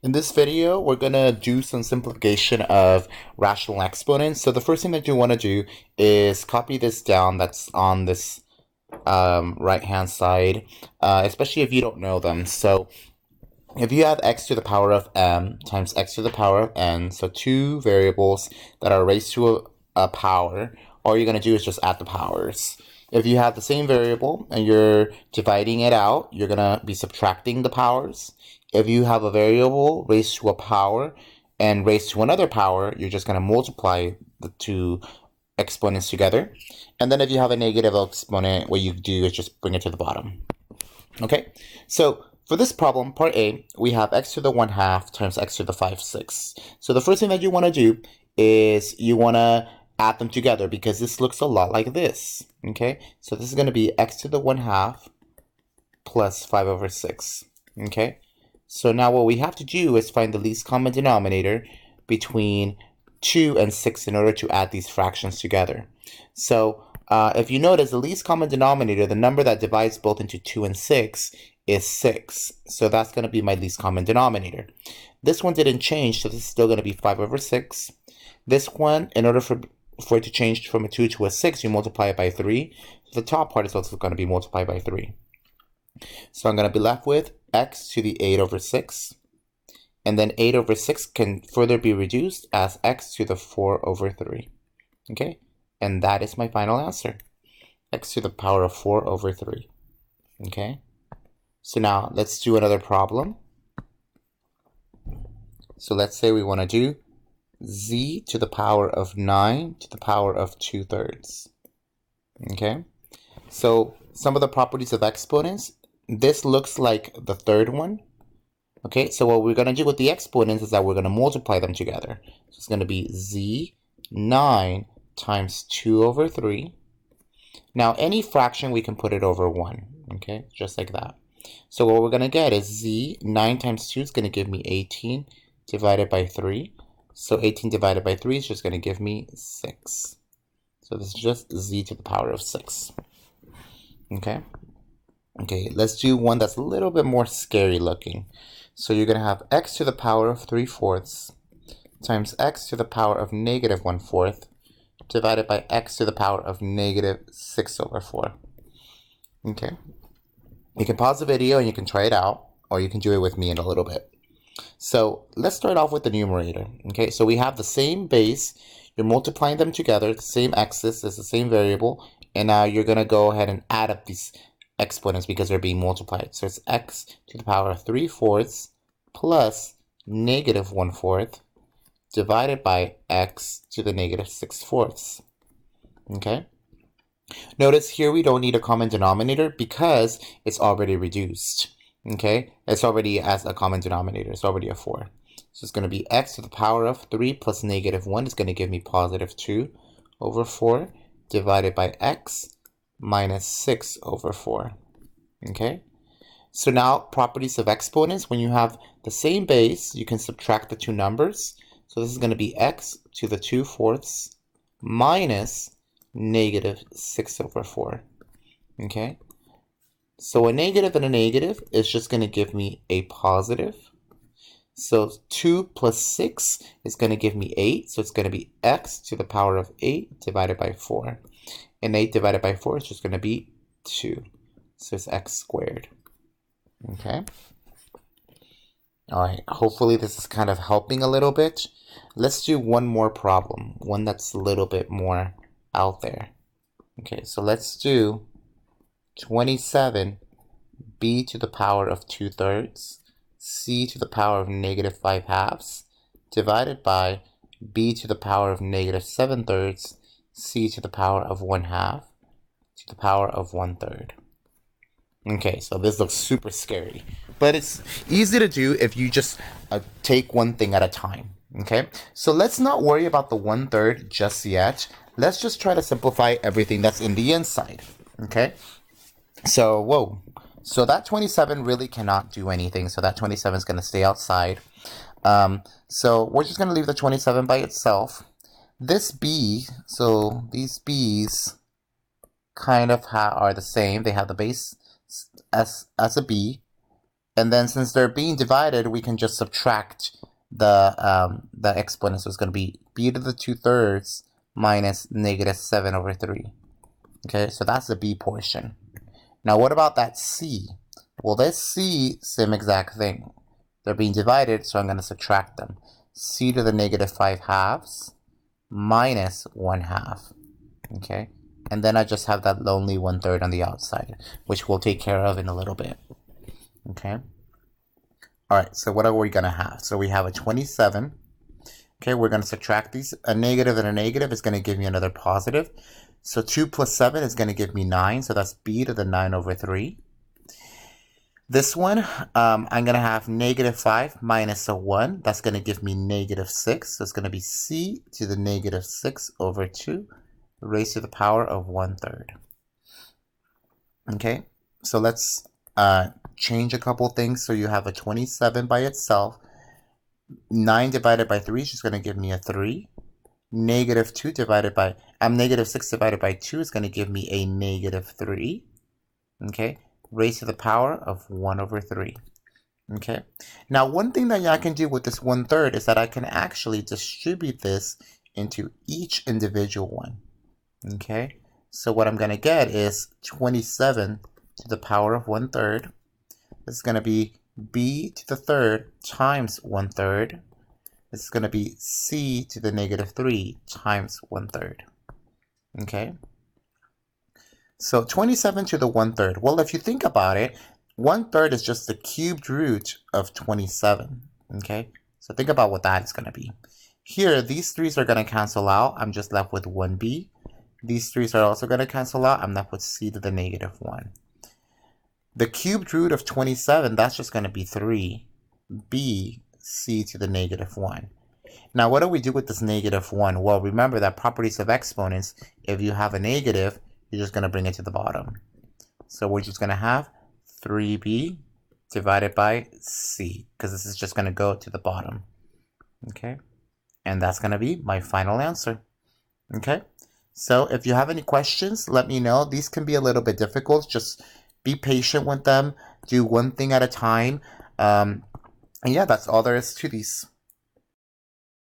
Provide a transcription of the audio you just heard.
In this video, we're going to do some simplification of rational exponents. So the first thing that you want to do is copy this down that's on this right-hand side, especially if you don't know them. So if you have x to the power of m times x to the power of n, so two variables that are raised to a power, all you're going to do is just add the powers. If you have the same variable and you're dividing it out, you're going to be subtracting the powers. If you have a variable raised to a power and raised to another power, you're just going to multiply the two exponents together. And then if you have a negative exponent, what you do is just bring it to the bottom. Okay, so for this problem, part A, we have x to the 1/2 times x to the 5/6. So the first thing that you want to do is you want to add them together because this looks a lot like this. Okay, so this is going to be x to the 1/2 plus 5/6. Okay, so now what we have to do is find the least common denominator between 2 and 6 in order to add these fractions together. So if you notice, the least common denominator, the number that divides both into 2 and 6, is 6. So that's going to be my least common denominator. This one didn't change, so this is still going to be 5/6. This one, in order for it to change from a 2 to a 6, you multiply it by 3. The top part is also going to be multiplied by 3. So I'm going to be left with x to the 8/6. And then 8/6 can further be reduced as x to the 4/3. Okay? And that is my final answer. X to the power of 4/3. Okay? So now let's do another problem. So let's say we want to do z to the power of 9 to the power of 2/3. Okay? So some of the properties of exponents, this looks like the third one. Okay, so what we're going to do with the exponents is that we're going to multiply them together. So it's going to be z 9 times 2/3. Now, any fraction, we can put it over 1. Okay, just like that. So what we're going to get is z 9 times 2 is going to give me 18 divided by 3. So 18 divided by 3 is just going to give me 6. So this is just z to the power of 6. Okay. Okay, let's do one that's a little bit more scary looking. So you're going to have x to the power of 3/4 times x to the power of -1/4 divided by x to the power of -6/4. Okay. You can pause the video and you can try it out, or you can do it with me in a little bit. So let's start off with the numerator. Okay, so we have the same base. You're multiplying them together, the same x's is the same variable, and now you're going to go ahead and add up these exponents because they're being multiplied. So it's x to the power of 3/4 plus -1/4 divided by x to the -6/4. Okay. Notice here we don't need a common denominator because it's already reduced. Okay, it's already as a common denominator. It's already a 4. So it's going to be x to the power of 3 plus -1 is going to give me +2/4 divided by x minus 6/4. Okay, so now properties of exponents, when you have the same base, you can subtract the two numbers. So this is going to be x to the 2/4 minus -6/4. Okay, so a negative and a negative is just going to give me a positive. So 2 plus 6 is going to give me 8. So it's going to be x to the power of 8 divided by 4. And 8 divided by 4 is just going to be 2. So it's x squared. Okay. All right. Hopefully this is kind of helping a little bit. Let's do one more problem. One that's a little bit more out there. Okay. So let's do 27 b to the power of 2/3 c to the power of -5/2 divided by b to the power of -7/3 c to the power of 1/2 to the power of 1/3. Okay, so this looks super scary, but it's easy to do if you just take one thing at a time. Okay, so let's not worry about the 1/3 just yet. Let's just try to simplify everything that's in the inside. Okay, so whoa. So that 27 really cannot do anything. So that 27 is going to stay outside. So we're just going to leave the 27 by itself. This b, so these b's kind of are the same. They have the base as a b. And then since they're being divided, we can just subtract the exponent. So it's going to be b to the 2/3 minus negative 7 over 3. Okay, so that's the b portion. Now what about that c? Well, this c, same exact thing. They're being divided, so I'm going to subtract them. C to the negative 5/2 minus 1/2. Okay, and then I just have that lonely 1/3 on the outside, which we'll take care of in a little bit. Okay. All right, so what are we going to have? So we have a 27. Okay, we're going to subtract these. A negative and a negative is going to give me another positive. So 2 plus 7 is going to give me 9. So that's b to the 9 over 3. This one, I'm going to have negative 5 minus a 1. That's going to give me negative 6. So it's going to be c to the negative 6 over 2 raised to the power of 1/3. Okay, so let's change a couple things. So you have a 27 by itself. 9 divided by 3 is just going to give me a 3. Negative 2 divided by, negative 6 divided by 2 is going to give me a negative 3. Okay, raised to the power of 1 over 3. Okay, now one thing that I can do with this 1/3 is that I can actually distribute this into each individual one. Okay, so what I'm going to get is 27 to the power of 1/3. This is going to be b to the 3rd times 1/3. This is going to be c to the negative 3 times 1/3. Okay, so 27 to the 1/3. Well, if you think about it, 1/3 is just the cubed root of 27. Okay, so think about what that is going to be. Here, these 3's are going to cancel out. I'm just left with 1b. These 3's are also going to cancel out. I'm left with c to the negative 1. The cubed root of 27, that's just going to be 3. b c to the negative 1. Now, what do we do with this negative 1? Well, remember that properties of exponents, if you have a negative, you're just going to bring it to the bottom. So we're just going to have 3b divided by c, because this is just going to go to the bottom. Okay, and that's going to be my final answer. Okay, so if you have any questions, let me know. These can be a little bit difficult. Just be patient with them. Do one thing at a time. And yeah, that's all there is to these.